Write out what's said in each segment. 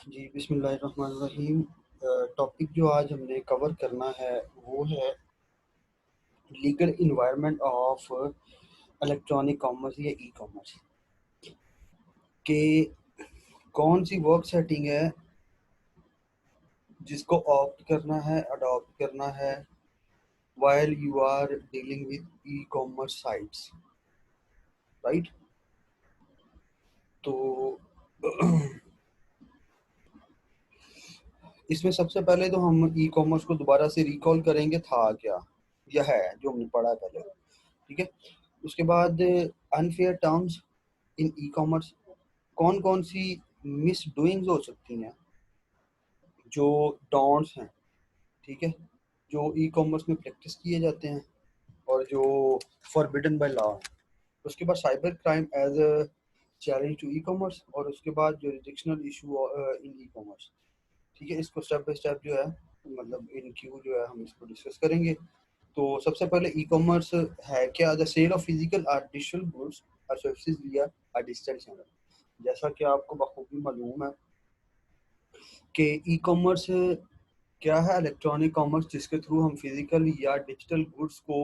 जी, बिस्मिल्लाहिर्रहमानिर्रहीम। टॉपिक जो आज हमने कवर करना है वो है legal environment of electronic commerce या ई कॉमर्स के कौन सी वर्क सेटिंग है जिसको ऑप्ट करना है, अडॉप्ट करना है while you are dealing with e-commerce sites, right? तो इसमें सबसे पहले तो हम ई कॉमर्स को दोबारा से रिकॉल करेंगे था क्या या है जो हमने पढ़ा है पहले, ठीक है। उसके बाद unfair terms in e commerce, कौन कौन सी मिस डूइंग्स हो सकती हैं जो डॉन्ट्स हैं, ठीक है, जो ई कॉमर्स में प्रैक्टिस किए जाते हैं और जो फॉरबिडन बाय लॉ है। उसके बाद cyber crime as a challenge to e commerce, और उसके बाद जुरिडिक्शनल इशू इन ई कॉमर्स, ठीक है। इसको स्टेप बाय स्टेप जो है, मतलब इन क्यू जो है हम इसको डिस्कस करेंगे। तो सबसे पहले ई कॉमर्स है क्या? द सेल ऑफ फिजिकल और डिजिटल गुड्स और सर्विसेज विया अ डिजिटल चैनल। जैसा कि आपको बखूबी मालूम है कि ई कॉमर्स क्या है? इलेक्ट्रॉनिक कॉमर्स जिसके थ्रू हम फिजिकल या डिजिटल गुड्स को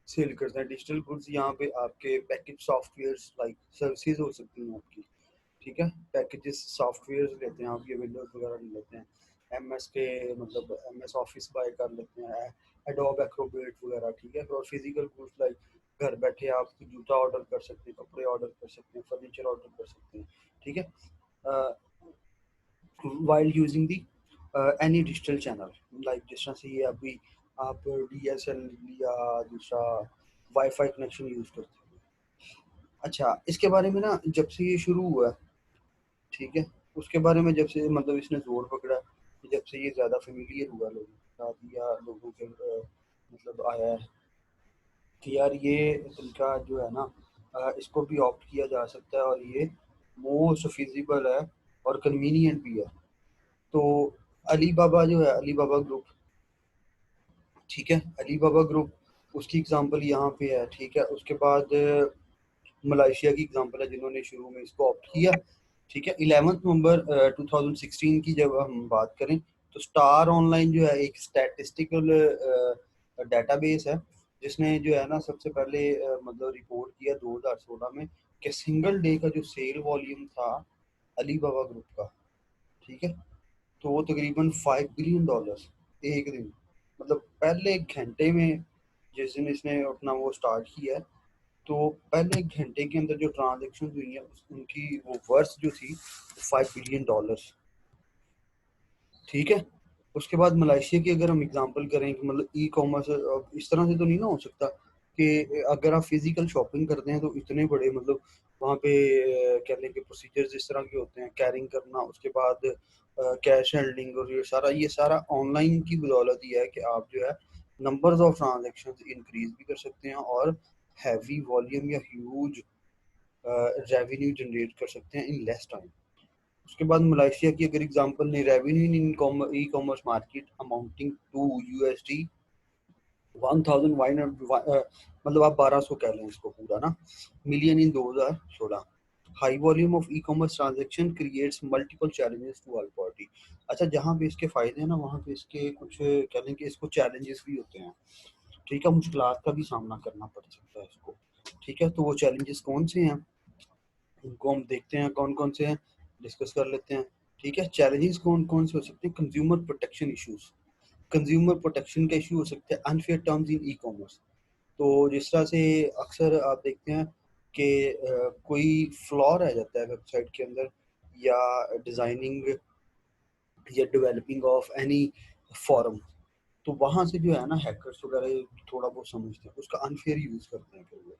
सेल करते हैं। डिजिटल गुड्स यहाँ पे आपके पैकेज सॉफ्टवेयर लाइक सर्विसेज हो सकती हैं आपकी, ठीक है। पैकेजेस सॉफ्टवेयर लेते हैं आप, ये विंडोज वगैरह नहीं लेते हैं। एम एस के मतलब एम एस ऑफिस बाय कर लेते हैं, एडोब एक्रोबेट वगैरह, ठीक है। और फिजिकल गुड्स लाइक घर बैठे आप जूता ऑर्डर कर सकते हैं, कपड़े ऑर्डर कर सकते हैं, फर्नीचर ऑर्डर कर सकते हैं, ठीक है। While using the any digital channel, like जिस तरह से ये अभी आप DSL या दूसरा वाईफाई कनेक्शन यूज करते हैं। अच्छा, इसके बारे में ना जब से ये शुरू हुआ, ठीक है, उसके बारे में जब से मतलब इसने जोर पकड़ा, जब से ये ज़्यादा फेमिलियर हुआ लोगों के साथ या लोगों के मतलब आया है कि यार ये तरीका जो है ना, इसको भी ऑप्ट किया जा सकता है और ये मोस्ट फिजिबल है और कन्वीनियंट भी है। तो अली बाबा जो है, अली बाबा ग्रुप, ठीक है, अली बाबा ग्रुप, उसकी एग्जांपल यहाँ पे है, ठीक है। उसके बाद मलेशिया की एग्जांपल है जिन्होंने शुरू में इसको ऑप्ट किया, ठीक है। 11 नवंबर 2016 की जब हम बात करें तो स्टार ऑनलाइन जो है एक स्टैटिस्टिकल डेटाबेस है जिसने जो है ना सबसे पहले मतलब रिपोर्ट किया 2016 में कि सिंगल डे का जो सेल वॉल्यूम था अली बाबा ग्रुप का, ठीक है, तो वो तकरीबन $5 बिलियन एक दिन, मतलब पहले एक घंटे में, जिस दिन इसने अपना वो स्टार्ट किया है, तो पहले एक घंटे के अंदर जो ट्रांजेक्शन हुई है उनकी वो वर्थ जो थी $5 बिलियन, ठीक है। उसके बाद मलेशिया की अगर हम एग्जांपल करें कि मतलब ई कॉमर्स इस तरह से तो नहीं ना हो सकता कि अगर आप फिजिकल शॉपिंग करते हैं तो इतने बड़े मतलब वहाँ पे कह लें कि प्रोसीजर्स इस तरह के होते हैं, कैरिंग करना, उसके बाद कैश हैंडलिंग, और ये सारा ऑनलाइन की बदौलत ही है कि आप जो है नंबर्स ऑफ ट्रांजेक्शन इंक्रीज भी कर सकते हैं और हैवी वॉल्यूम या ह्यूज रेवेन्यू जनरेट कर सकते हैं इन लेस टाइम। उसके बाद मलेशिया की अगर एग्जांपल ने revenue in e commerce market amounting to USD 1000 मतलब आप 1200 कह लें इसको पूरा ना, million in 2016। High volume of e commerce transaction creates multiple challenges to all party. अच्छा, जहाँ पे इसके फायदे हैं ना वहाँ पे इसके कुछ कह लें कि इसको चैलेंजेस भी होते हैं, ठीक है, मुश्किलात का भी सामना करना पड़ सकता है इसको, ठीक है। तो वो चैलेंजेस कौन से हैं उनको हम देखते हैं, कौन कौन से हैं डिस्कस कर लेते हैं, ठीक है। चैलेंजेस कौन कौन से हो सकते हैं? Consumer protection issues, consumer protection का इशू हो सकता है। Unfair terms in e commerce, तो जिस तरह से अक्सर आप देखते हैं कि कोई फ्लॉ रह जाता है वेबसाइट के अंदर, या डिज़ाइनिंग या डेवलपिंग ऑफ एनी फॉर्म, तो वहाँ से जो है ना हैकर्स वगैरह थोड़ा बहुत समझते हैं, उसका अनफेयर यूज़ करते हैं फिर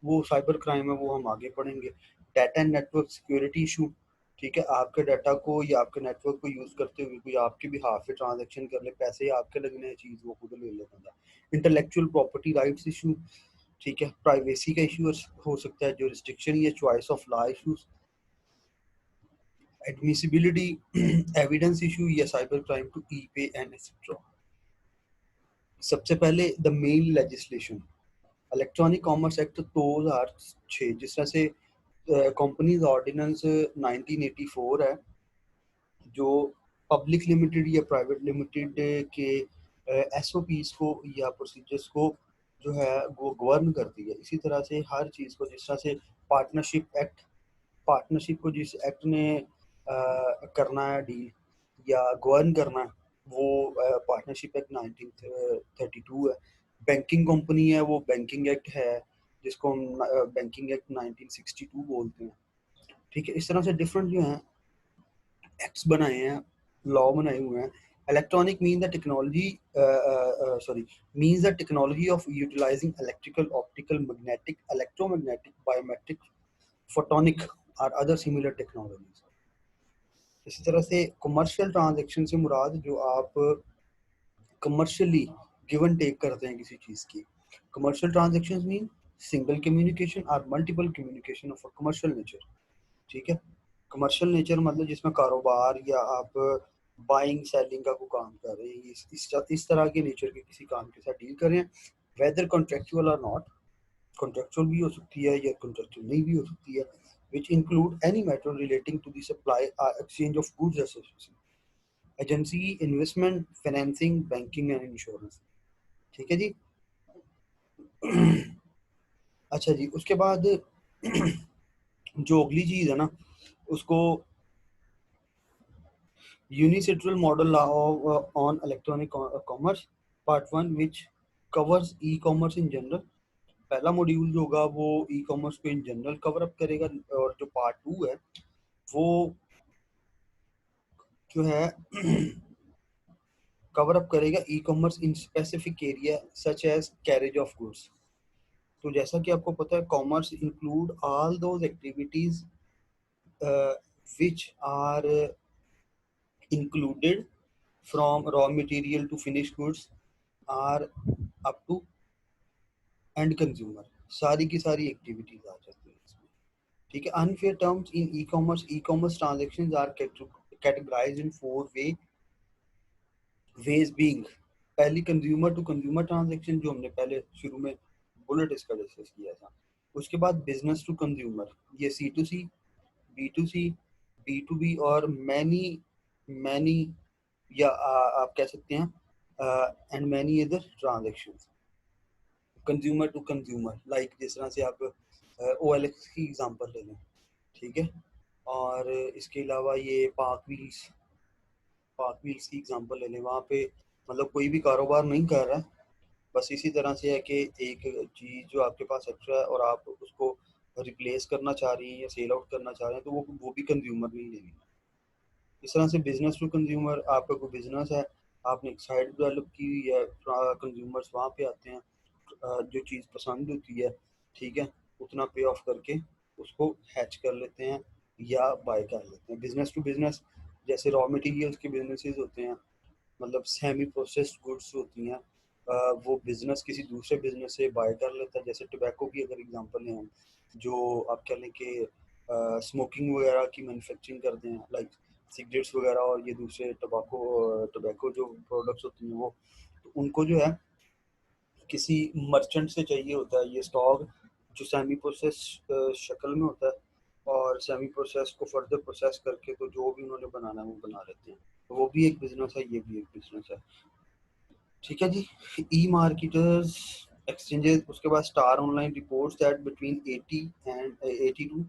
वो साइबर क्राइम है, वो हम आगे पढ़ेंगे। Data and network security issue, ठीक है, आपके डाटा को या आपके नेटवर्क को यूज करते हुए कोई आपके भी हाथ से ट्रांजेक्शन कर ले, पैसे आपके लगने हैं, चीज वो खुद ले ले बंदा। इंटेलेक्चुअल प्रॉपर्टी राइट्स इशू, ठीक है, प्राइवेसी का इशू हो सकता है, जो रिस्ट्रिक्शन या choice of law issues, admissibility evidence issue या साइबर क्राइम टू ई पे एंड एक्सेट्रा। सबसे पहले the main legislation, electronic commerce act 2006, जिस तरह से कंपनीज ऑर्डिनेंस 1984 है, जो पब्लिक लिमिटेड या प्राइवेट लिमिटेड के एसओपीज को या प्रोसीजर्स को जो है वो गवर्न करती है। इसी तरह से हर चीज़ को, जिस तरह से पार्टनरशिप को जिस एक्ट ने करना है डील या गवर्न करना है, वो पार्टनरशिप एक्ट 1932 है। बैंकिंग कंपनी है, वो बैंकिंग एक्ट है, जिसको हम बैंकिंग एक्ट 1962 बोलते हैं। ठीक है, इस तरह से डिफरेंट जो हैं एक्ट्स बनाए हैं, लॉ बनाए हुए हैं। Electronic mean the technology sorry means the technology of utilizing electrical, optical, magnetic, electromagnetic, biometric, photonic और अदर सिमिलर टेक्नोलॉजीज। इसी तरह से कमर्शियल ट्रांजैक्शन से मुराद जो आप कमर्शियली गिव एंड टेक करते हैं किसी चीज़ की। Commercial transactions mean single communication और multiple communication of commercial nature. ठीक है, कमर्शियल नेचर मतलब जिसमें कारोबार या आप बाइंग सेलिंग का कोई काम कर रहे हैं, इस तरह के नेचर के किसी काम के साथ डील कर रहे हैं, वेदर कॉन्ट्रेक्चुअल और नॉट। कॉन्ट्रेक्चुअल भी हो सकती है या कॉन्ट्रेक्चुअल नहीं भी हो सकती है, which include any matter relating to the supply or exchange of goods or services, agency, investment, financing, banking and insurance. ठीक है जी। अच्छा जी, उसके बाद जो अगली चीज़ है ना, उसको UNCITRAL model law on electronic commerce part 1 which covers e commerce in general. पहला मॉड्यूल जो होगा वो ई कॉमर्स को इन जनरल कवर अप करेगा, और जो पार्ट 2 है वो जो है कवर अप करेगा e commerce in specific area such as carriage of goods. तो जैसा कि आपको पता है, commerce include all those activities which are included from raw material to finish goods or up to end consumer. सारी की सारी एक्टिविटीज आ जाती है इसमें। ठीक है, unfair terms in e commerce transaction are categorized in 4 ways being. पहली consumer to consumer transaction, जो हमने पहले शुरू में बुलेट इसका डिस्कस किया था। उसके बाद बिजनेस टू कंज्यूमर, ये C2C, B2C, B2B और मैनी मैनी या आप कह सकते हैं and many other transactions. Consumer to consumer, like जिस तरह से आप OLX की एग्जांपल ले लें। ठीक है, और इसके अलावा ये पाक व्हील्स की एग्जांपल ले लें। वहाँ पे मतलब कोई भी कारोबार नहीं कर रहा, बस इसी तरह से है कि एक चीज़ जो आपके पास एक्स्ट्रा है और आप उसको रिप्लेस करना चाह रही हैं या सेल आउट करना चाह रहे हैं, तो वो भी कंज्यूमर नहीं लेंगे। इस तरह से बिजनेस टू कंज्यूमर, आपका कोई बिजनेस है, आपने एक साइट डेवलप की हुई है, कंज्यूमर्स वहाँ पे आते हैं, जो चीज़ पसंद होती है, ठीक है, उतना पे ऑफ करके उसको हैच कर लेते हैं या बाय कर लेते हैं। बिजनेस टू बिजनेस, जैसे रॉ मटेरियल्स के बिजनेसेस होते हैं, मतलब सेमी प्रोसेस्ड गुड्स होती हैं, वो बिजनेस किसी दूसरे बिजनेस से बाय कर लेता है। जैसे टोबैको की अगर एग्जांपल लें हम, जो आप कह लें कि स्मोकिंग वगैरह की मैन्युफैक्चरिंग करते हैं, लाइक सिगरेट्स वगैरह और ये दूसरे टोबैको जो प्रोडक्ट्स होती हैं, वो तो उनको जो है किसी मर्चेंट से चाहिए होता है ये स्टॉक, जो सेमी प्रोसेस शक्ल में होता है, और सेमी प्रोसेस को फर्दर प्रोसेस करके तो जो भी उन्होंने बनाना है वो बना लेते हैं। तो वो भी एक बिजनेस है, ये भी एक बिजनेस है। ठीक है जी। ई मार्केटर्स एक्सचेंजेस, उसके बाद star online reports that between 80 and 80 to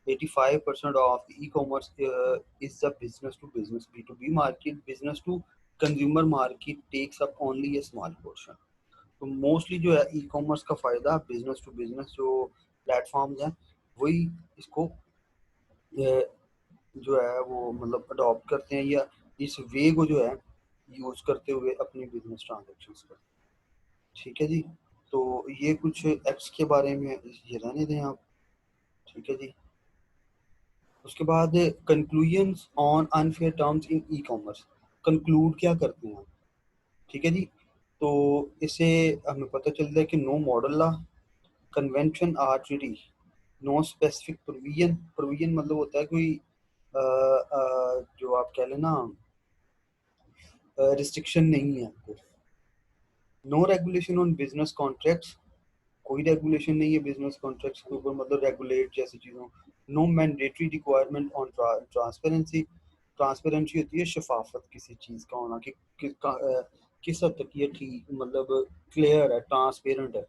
85% of e commerce is the business to business B2B market. Business to consumer market takes up only a small portion. तो मोस्टली जो है e commerce का फ़ायदा business to business जो platforms हैं वही इसको जो है वो मतलब अडॉप्ट करते हैं या इस वे को जो है यूज़ करते हुए अपनी बिजनेस ट्रांजेक्शन्स करते हैं। ठीक है जी। तो ये कुछ एक्ट्स के बारे में ये रहने दें आप। ठीक है जी। उसके बाद conclusions on unfair terms in e commerce, conclude क्या करते हैं। ठीक है जी। तो इससे हमें पता चलता है कि no model law, convention or treaty, no specific provision. Provision मतलब होता है कोई जो आप कह लेना रिस्ट्रिक्शन नहीं है आपको। No regulation on business contracts, कोई रेगुलेशन नहीं है बिजनेस कॉन्ट्रैक्ट्स के ऊपर, मतलब रेगुलेट जैसी चीज़ों। No mandatory requirement on transparency, transparency होती है शफाफत किसी चीज़ का होना किस हद तक ये ठीक मतलब क्लियर है, ट्रांसपेरेंट है।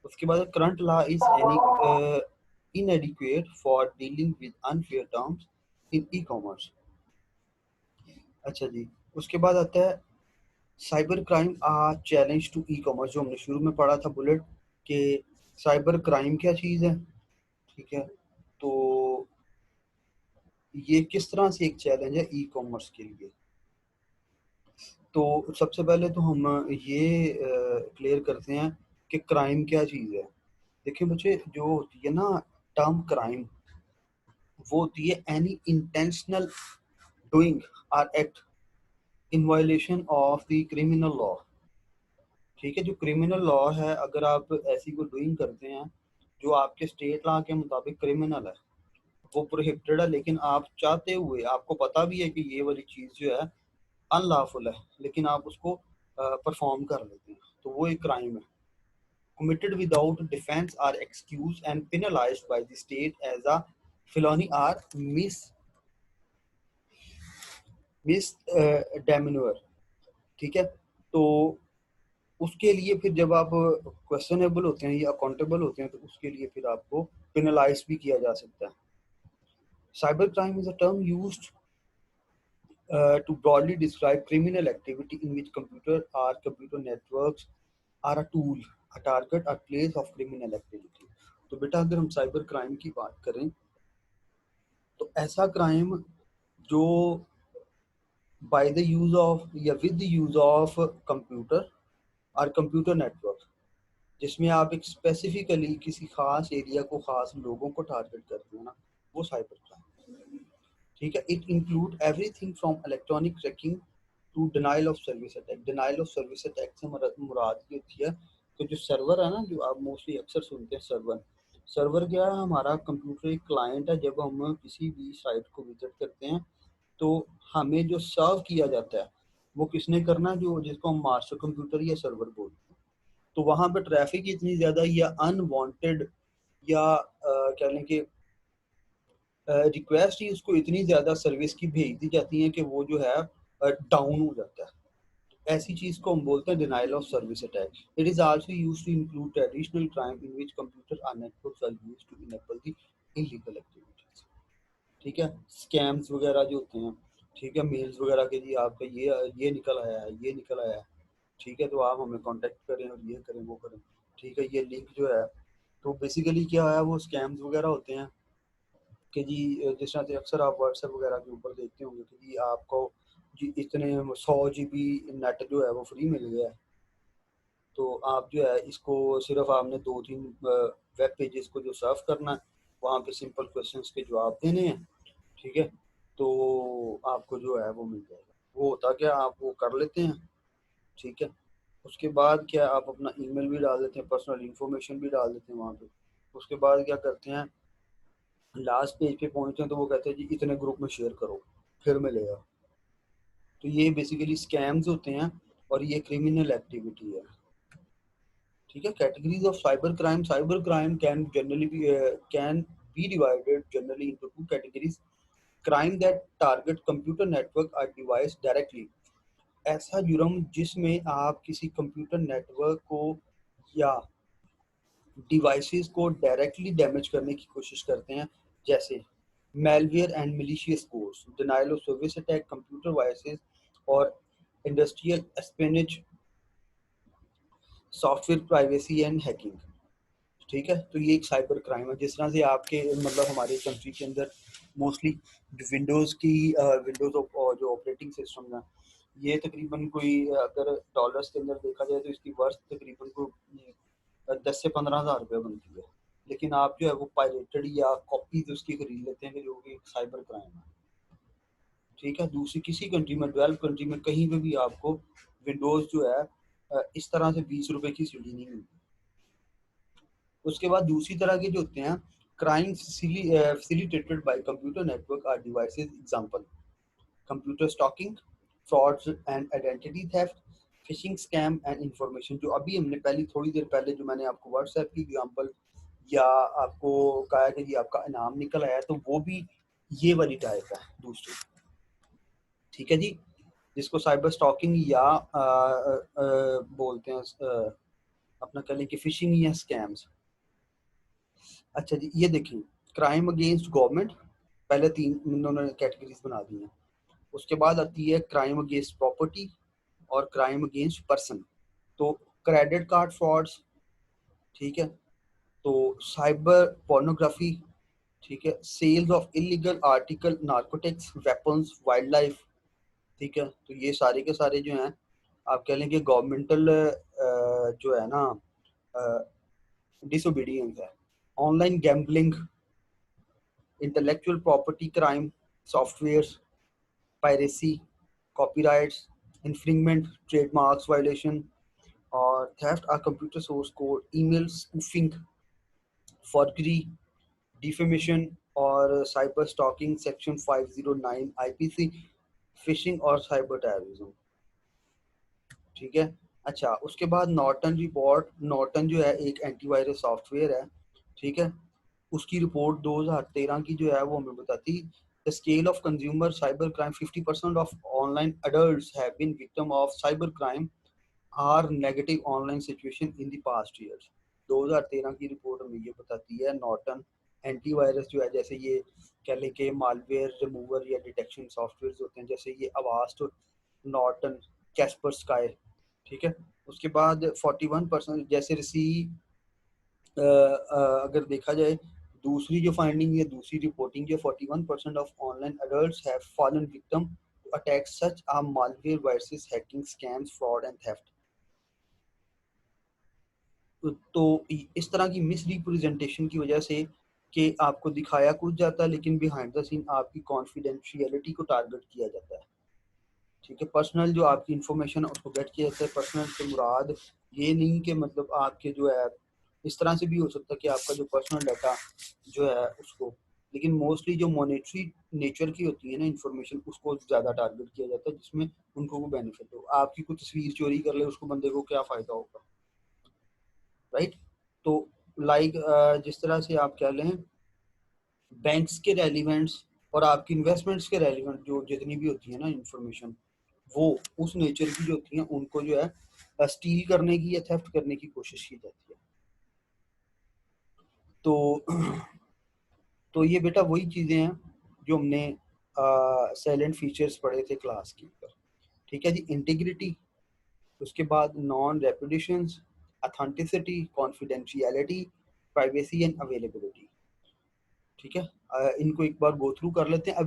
उसके बाद current law is any inadequate for dealing with unfair terms in e-commerce। अच्छा जी, उसके बाद आता है cyber crime a challenge to e commerce, जो हमने शुरू में पढ़ा था बुलेट कि साइबर क्राइम क्या चीज़ है। ठीक है, तो ये किस तरह से एक चैलेंज है ई कॉमर्स के लिए। तो सबसे पहले तो हम ये क्लियर करते हैं कि क्राइम क्या चीज़ है। देखिए बच्चे, जो होती है ना टर्म क्राइम, वो होती है any intentional doing or act in violation of the criminal law. ठीक है, जो क्रिमिनल लॉ है, अगर आप ऐसी को डूइंग करते हैं जो आपके स्टेट लॉ के मुताबिक क्रिमिनल है, वो प्रोहिबिटेड है, लेकिन आप चाहते हुए, आपको पता भी है कि ये वाली चीज़ जो है अनलॉफुल है, लेकिन आप उसको परफॉर्म कर लेते हैं, तो वो एक क्राइम है। Committed without defense are excused and penalized by the state as a felony or misdemeanor। ठीक है, तो उसके लिए फिर जब आप क्वेश्चनेबल होते हैं या अकाउंटेबल होते हैं, तो उसके लिए फिर आपको पेनलाइज भी किया जा सकता है। Cyber crime is a term used to broadly describe criminal activity in which computer or computer networks are a tool, a target or place of criminal activity। तो बेटा अगर हम साइबर क्राइम की बात करें, तो ऐसा क्राइम जो बाय द यूज ऑफ या with the use of computer और कंप्यूटर नेटवर्क, जिसमें आप एक स्पेसिफिकली किसी खास एरिया को, खास लोगों को टारगेट करते हैं ना, वो साइबर क्राइम। ठीक है, it include everything from electronic tracking to denial of service attack. Denial of service attack से मुराद ये होती है कि जो सर्वर है ना, जो आप मोस्टली अक्सर सुनते हैं, सर्वर सर्वर क्या है, हमारा कंप्यूटर एक क्लाइंट है। जब हम किसी भी साइट को विजिट करते हैं, तो हमें जो सर्व किया जाता है वो किसने करना है, जो जिसको हम मास्टर कंप्यूटर या सर्वर बोलते हैं। तो वहाँ पे ट्रैफिक इतनी ज़्यादा या अनवांटेड या कह लें कि रिक्वेस्ट ही उसको इतनी ज़्यादा सर्विस की भेज दी जाती है कि वो जो है डाउन हो जाता है। ऐसी चीज़ को हम बोलते हैं denial of service attack. It is also used to include traditional crime in which computer और networks are used to enable the illegal activities. ठीक है, स्कैम्स वगैरह जो होते हैं, ठीक है, मेल्स वगैरह के जी आपका ये निकल आया है, ये निकल आया है, ठीक है, तो आप हमें कांटेक्ट करें और ये करें वो करें। ठीक है, ये लिंक जो है, तो बेसिकली क्या है, वो स्कैम्स वगैरह होते हैं कि जी जिस तरह से अक्सर आप व्हाट्सएप वगैरह के ऊपर देखते होंगे कि जी आपको जी इतने 100 GB नेट जो है वो फ्री मिल गया है। तो आप जो है इसको सिर्फ आपने 2-3 वेब पेजेस को जो सर्व करना है, वहाँ पे सिंपल क्वेश्चंस के जवाब देने हैं। ठीक है, तो आपको जो है वो मिल जाएगा। वो होता क्या, आप वो कर लेते हैं। ठीक है, उसके बाद क्या, आप अपना ईमेल भी डाल देते हैं, पर्सनल इंफॉर्मेशन भी डाल देते हैं वहाँ पे। उसके बाद क्या करते हैं, लास्ट पेज पे पहुंचते हैं तो वो कहते हैं जी इतने ग्रुप में शेयर करो फिर मिलेगा। तो ये बेसिकली स्कैम्स होते हैं और ये क्रिमिनल एक्टिविटी है। ठीक है, categories of cyber crime can be divided generally into two categories. Crime that target computer network और डिवाइस डायरेक्टली, ऐसा जुर्म जिसमें आप किसी कंप्यूटर नेटवर्क को या डिवाइसेस को डायरेक्टली डैमेज करने की कोशिश करते हैं, जैसे malware and malicious codes, denial of service attack, computer viruses और industrial espionage, software privacy and hacking. ठीक है, तो ये एक साइबर क्राइम है। जिस तरह से आपके मतलब हमारे कंट्री के अंदर मोस्टली विंडोज़ जो ऑपरेटिंग सिस्टम है, ये तकरीबन कोई अगर डॉलर्स के अंदर देखा जाए तो इसकी वर्थ तकरीबन को 10 से 15 हज़ार रुपये बनती है। लेकिन आप जो है वो पायरेटेड या कॉपीज उसकी खरीद लेते हैं, जो कि साइबर क्राइम है। ठीक है, दूसरी किसी कंट्री में, डेवलप कंट्री में, कहीं पे भी आपको विंडोज जो है इस तरह से 20 रुपए की सीढ़ी नहीं मिलती। उसके बाद दूसरी तरह के जो होते हैं crime facilitated by computer network और devices, example computer stalking, frauds and identity theft, phishing scam and information. जो अभी हमने पहली थोड़ी देर पहले जो मैंने आपको व्हाट्सएप की एग्जांपल या आपको कहा कि जी आपका इनाम निकल आया, तो वो भी ये वाली टाइप है दूसरी। ठीक है जी, जिसको साइबर स्टॉकिंग या बोलते हैं अपना कह लें कि फिशिंग या स्कैम्स। अच्छा जी, ये देखें, क्राइम अगेंस्ट गवर्नमेंट, पहले तीन इन्होंने कैटेगरीज बना दी हैं। उसके बाद आती है क्राइम अगेंस्ट प्रॉपर्टी और क्राइम अगेंस्ट पर्सन। तो क्रेडिट कार्ड फ्रॉड्स, ठीक है, तो साइबर पोर्नोग्राफी, ठीक है, sales of illegal article, narcotics, weapons, wild life, ठीक है, तो ये सारे के सारे जो हैं आप कह लें कि गवर्नमेंटल जो है ना डिसोबीडियंस है। Online gambling, intellectual property crime, software piracy, copyrights infringement, trademarks violation और theft or computer source code, email spoofing, forgery, defamation और cyber stalking section 509 IPC, phishing और साइबर टेररिज्म। ठीक है। अच्छा, उसके बाद नॉर्टन रिपोर्ट, नॉर्टन जो है एक एंटीवायरस सॉफ्टवेयर है, ठीक है, उसकी रिपोर्ट 2013 की जो है वो हमें बताती the scale of consumer cyber crime, 50% of online adults have been victim of cyber crime or negative online situation in the past years. 2013 की रिपोर्ट हमें ये बताती है नॉर्टन एंटीवायरस जो है, जैसे ये कह लें कि मालवेयर रिमूवर या डिटेक्शन सॉफ्टवेयर होते हैं, जैसे ये अवास्ट, नॉर्टन, कैस्पर स्काई, ठीक है। उसके बाद 41% जैसे रिसी अगर देखा जाए, दूसरी जो फाइंडिंग है, दूसरी रिपोर्टिंग जो 41% of online adults have fallen victim to attacks such as malware, viruses, hacking, scams, fraud and theft. तो इस तरह की मिस रिप्रेजेंटेशन की वजह से कि आपको दिखाया कुछ जाता है लेकिन बिहाइंड द सीन आपकी कॉन्फिडेंशियलिटी को टारगेट किया जाता है। ठीक है, पर्सनल जो आपकी इंफॉर्मेशन है उसको गेट किया जाता है। पर्सनल से मुराद ये नहीं कि मतलब आपके जो है, इस तरह से भी हो सकता है कि आपका जो पर्सनल डाटा जो है उसको, लेकिन मोस्टली जो मॉनेटरी नेचर की होती है ना इंफॉर्मेशन, उसको ज़्यादा टारगेट किया जाता है जिसमें उनको वो बेनिफिट हो। आपकी कोई तस्वीर चोरी कर ले, उसको बंदे को क्या फ़ायदा होगा, राइट। तो लाइक जिस तरह से आप कह लें बैंक्स के रेलिवेंट्स और आपकी इन्वेस्टमेंट्स के रेलिवेंट जो जितनी भी होती है ना इंफॉर्मेशन, वो उस नेचर की जो होती हैं उनको जो है स्टील करने की या थेफ्ट करने की कोशिश की जाती है। तो तो ये बेटा वही चीज़ें हैं जो हमने साइलेंट फीचर्स पढ़े थे क्लास के ऊपर। ठीक है जी, इंटीग्रिटी, उसके बाद non reputations, authenticity, confidentiality, privacy and availability. ठीक है, इनको एक बार गो थ्रू कर लेते हैं।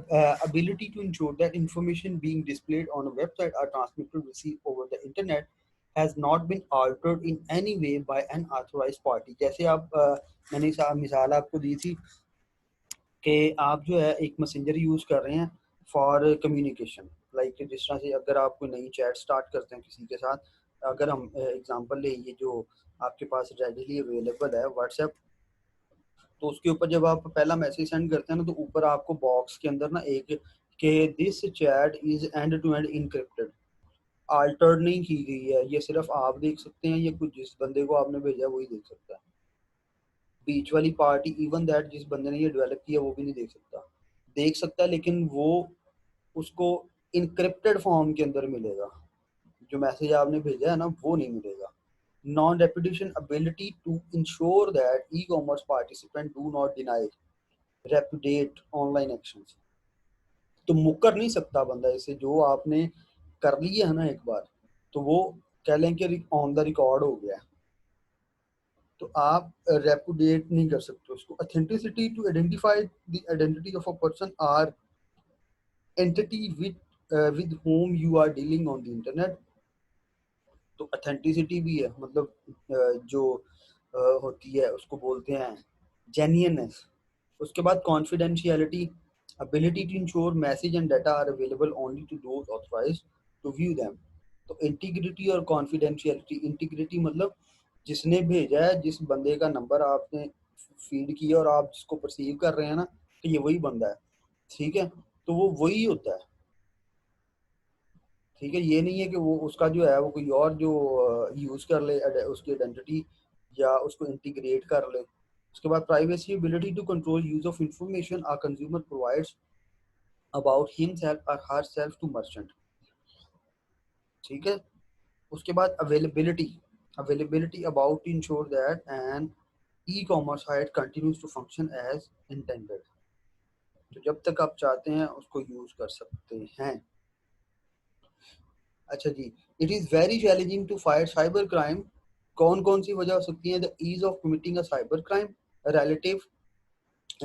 Ability to ensure that information being displayed on a website or transmitted receive over the internet has not been altered in any way by an authorized party. जैसे आप मैंने मिसाल आपको दी थी कि आप जो है एक मैसेंजर यूज़ कर रहे हैं फॉर कम्युनिकेशन, लाइक जिस तरह से अगर आप कोई नई चैट स्टार्ट करते हैं किसी के साथ, अगर हम एग्जांपल ले, ये जो आपके पास रेडिली अवेलेबल है व्हाट्सएप, तो उसके ऊपर जब आप पहला मैसेज सेंड करते हैं ना, तो ऊपर आपको बॉक्स के अंदर ना एक कि this chat is end to end encrypted, altered नहीं की गई है, ये सिर्फ आप देख सकते हैं, ये कुछ जिस बंदे को आपने भेजा वही देख सकता है। बीच वाली पार्टी, इवन दैट जिस बंदे ने ये डेवलप किया वो भी नहीं देख सकता। देख सकता है लेकिन वो उसको इनक्रिप्टेड फॉर्म के अंदर मिलेगा, जो मैसेज आपने भेजा है ना वो नहीं मिलेगा। Non reputation, ability to ensure that e-commerce participant do not deny repudiate online actions। तो मुकर नहीं सकता बंदा इसे, जो आपने कर लिया है ना एक बार, तो वो कह लें कि ऑन द रिकॉर्ड हो गया, तो आप रेपुडिएट नहीं कर सकते उसको। Authenticity, to identify the identity of a person or entity with whom you are dealing on the internet। तो अथेंटिसिटी भी है, मतलब जो होती है उसको बोलते हैं जेन्युइननेस। उसके बाद confidentiality, ability to ensure message and data are available only to those authorized to view them। तो इंटीग्रिटी और कॉन्फिडेंशियलिटी, इंटीग्रिटी मतलब जिसने भेजा है, जिस बंदे का नंबर आपने फीड किया और आप जिसको परसीव कर रहे हैं ना कि ये वही बंदा है, ठीक है, तो वो वही होता है। ठीक है, ये नहीं है कि वो उसका जो है वो कोई और जो यूज़ कर ले उसकी आइडेंटिटी या उसको इंटीग्रेट कर ले। उसके बाद privacy, ability to control use of information are consumer provides about himself or herself to merchant, ठीक है। उसके बाद availability about to ensure that an e-commerce site continues to function as intended, तो जब तक आप चाहते हैं उसको यूज कर सकते हैं। अच्छा जी, it is very challenging to fight cyber crime. कौन कौन सी वजह हो सकती है? The ease of committing a cyber crime, relative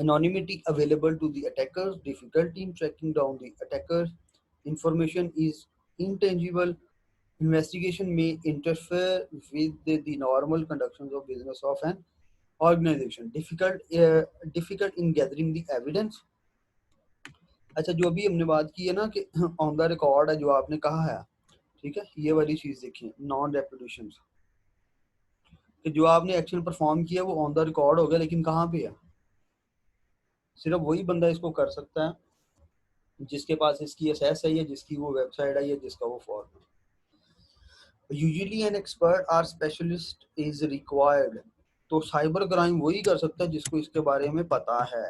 anonymity available to the attackers, difficulty in tracking down the attackers, information is intangible, investigation may interfere with the normal conductions of business of an organization, difficult in gathering the evidence। अच्छा, जो अभी हमने बात की है ना कि on the record है, जो आपने कहा है, ठीक है, ये वाली चीज देखिए, नॉन रेपुटेशन, कि जो आपने एक्शन परफॉर्म किया वो ऑन द रिकॉर्ड हो गया, लेकिन कहाँ पे है? सिर्फ वही बंदा इसको कर सकता है जिसके पास इसकी एसेस है, या जिसकी वो वेबसाइट है, या जिसका वो फॉर्म है। यूजुअली एन एक्सपर्ट और स्पेशलिस्ट इज रिक्वायर्ड, तो साइबर क्राइम वही कर सकता है जिसको इसके बारे में पता है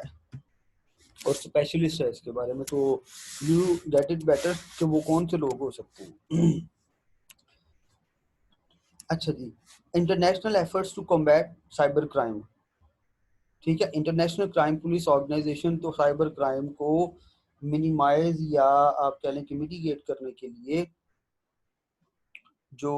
और स्पेशलिस्ट है इसके बारे में। तो यू गेट इट बेटर कि वो कौन से लोग हो सकते हैं। अच्छा जी, international efforts to combat cyber crime, ठीक है। इंटरनेशनल क्राइम पुलिस ऑर्गेनाइजेशन तो साइबर क्राइम को मिनिमाइज या आप कह लें कि मिटिगेट करने के लिए जो